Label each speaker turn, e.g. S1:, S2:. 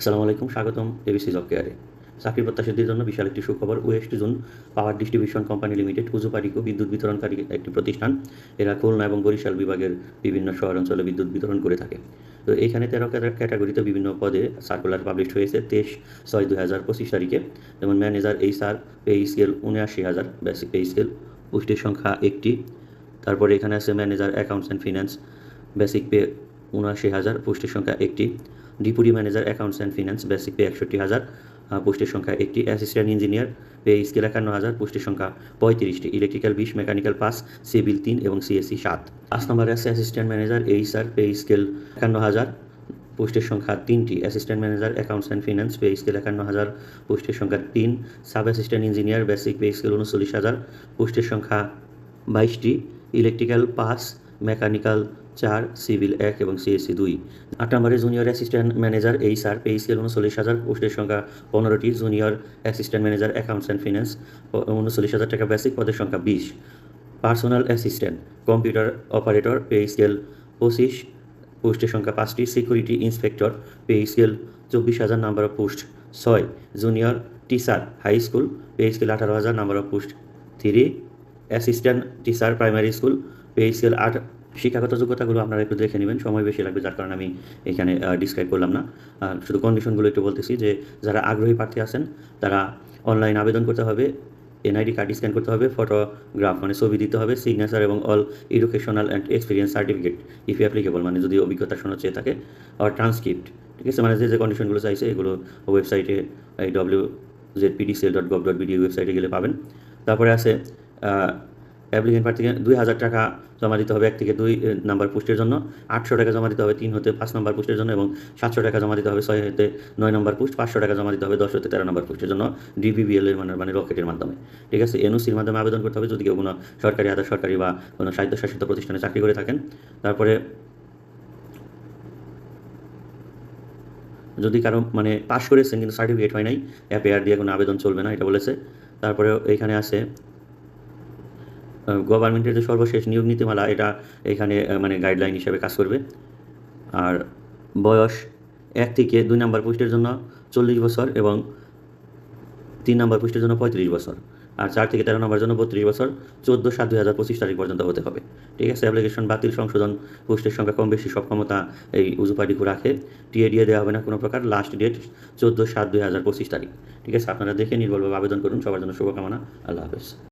S1: আসসালামু আলাইকুম, স্বাগতম এবিসি জব কেয়ারে। চাকরি প্রত্যাশীদের জন্য বিশাল একটি সুখবর। West zone power distribution company limited উজুপাডিকো বিদ্যুৎ বিতরণকারী একটি প্রতিষ্ঠান। এরা খুলনা এবং বরিশাল বিভাগের বিভিন্ন শহরাঞ্চলে বিদ্যুৎ বিতরণ করে থাকে। তো এখানে 13 ক্যাটাগরিতে বিভিন্ন পদে সার্কুলার পাবলিশ হয়েছে 23/6/2025 তারিখে। যেমন manager HR, pay scale 79,000, basic pay scale, পোস্টের সংখ্যা একটি। তারপরে এখানে আছে manager accounts and finance, basic pay 79,000, পোস্টের সংখ্যা একটি। Deputy manager accounts and finance, basic pay 61,000, পোস্টের সংখ্যা একটি। অ্যাসিস্ট্যান্ট ইঞ্জিনিয়ার, পে স্কেল 51,000, পোস্টের সংখ্যা 35টি। ইলেকট্রিক্যাল 20, মেকানিক্যাল 5, সিভিল 3 এবং সিএসসি 7। 5 নম্বরে আছে assistant manager HR, pay scale 51,000, পোস্টের সংখ্যা 3টি। Assistant manager accounts and finance, pay scale 51,000, পোস্টের সংখ্যা 3। Sub assistant engineer, basic pay scale 39,000, পোস্টের সংখ্যা 22টি। ইলেকট্রিক্যাল 5, মেকানিক্যাল 4, সিভিল 1 এবং সিএসসি 2। 8 নম্বরে junior assistant manager HR, pay scale 39,000, পোস্টের সংখ্যা 15টি। Junior assistant manager accounts and finance, 39,000 টাকা বেসিক, পদের সংখ্যা 20। Personal assistant computer operator, pay scale 25, পোস্টের সংখ্যা 5টি। Security inspector, pay scale 24,000, number of post 6। Junior teacher high school, pay scale 18,000, number of post 3। Assistant teacher primary school, pay scale 8। শিক্ষাগত যোগ্যতাগুলো আপনারা একটু দেখে নেবেন, সময় বেশি লাগবে, যার কারণে আমি এখানে ডিসক্রাইব করলাম না। শুধু কন্ডিশনগুলো একটু বলতেছি যে যারা আগ্রহী প্রার্থী আছেন তারা অনলাইন আবেদন করতে হবে। এনআইডি কার্ড স্ক্যান করতে হবে, ফটোগ্রাফ মানে ছবি দিতে হবে, সিগনেচার এবং all educational and experience certificate if applicable, মানে যদি অভিজ্ঞতা সনদ চেয়ে থাকে, আর ট্রান্সক্রিপ্ট। ঠিক আছে, মানে যে কন্ডিশনগুলো চাইছে এগুলো ওয়েবসাইটে এই wzpdcl.gov.bd ওয়েবসাইটে গেলে পাবেন। তারপরে আছে অ্যাপ্লিকেন্ট প্রার্থীকে 2,000 টাকা জমা দিতে হবে 1 থেকে 2 নাম্বার পোস্টের জন্য, 800 টাকা জমা দিতে হবে 3 হতে 5 নম্বর পোস্টের জন্য, এবং 700 টাকা জমা দিতে হবে 6 হতে 9 নম্বর পোস্ট, 500 টাকা জমা দিতে হবে 10 হতে 13 নম্বর পোস্টের জন্য ডিবিবিএল এর মানে রকেটের মাধ্যমে। ঠিক আছে, এনওসির মাধ্যমে আবেদন করতে হবে যদি কেউ কোনো সরকারি, আধা সরকারি বা কোনো স্বায়ত্তশাসিত প্রতিষ্ঠানে চাকরি করে থাকেন। তারপরে যদি কারো মানে পাস করেছেন কিন্তু সার্টিফিকেট হয় নাই, অ্যাপেয়ার দিয়ে কোনো আবেদন চলবে না, এটা বলেছে। তারপরে এইখানে আছে গভর্নমেন্টের যে সর্বশেষ নিয়োগ নীতিমালা, এটা এখানে মানে গাইডলাইন হিসেবে কাজ করবে। আর বয়স 1 থেকে 2 নম্বর পোস্টের জন্য 40 বছর এবং 3 নম্বর পোস্টের জন্য 35 বছর, আর 4 থেকে 13 নম্বরের জন্য 32 বছর, 14/7/2025 তারিখ পর্যন্ত হতে হবে। ঠিক আছে, অ্যাপ্লিকেশন বাতিল, সংশোধন, পোস্টের সংখ্যা কম বেশি সব ক্ষমতা এই উজুপাডিকো রাখে। টিএডিএ দেওয়া হবে না কোনো প্রকার। লাস্ট ডেট 14/7/2025 তারিখ। ঠিক আছে, আপনারা দেখে নির্ভুলভাবে আবেদন করুন। সবার জন্য শুভকামনা। আল্লাহ হাফেজ।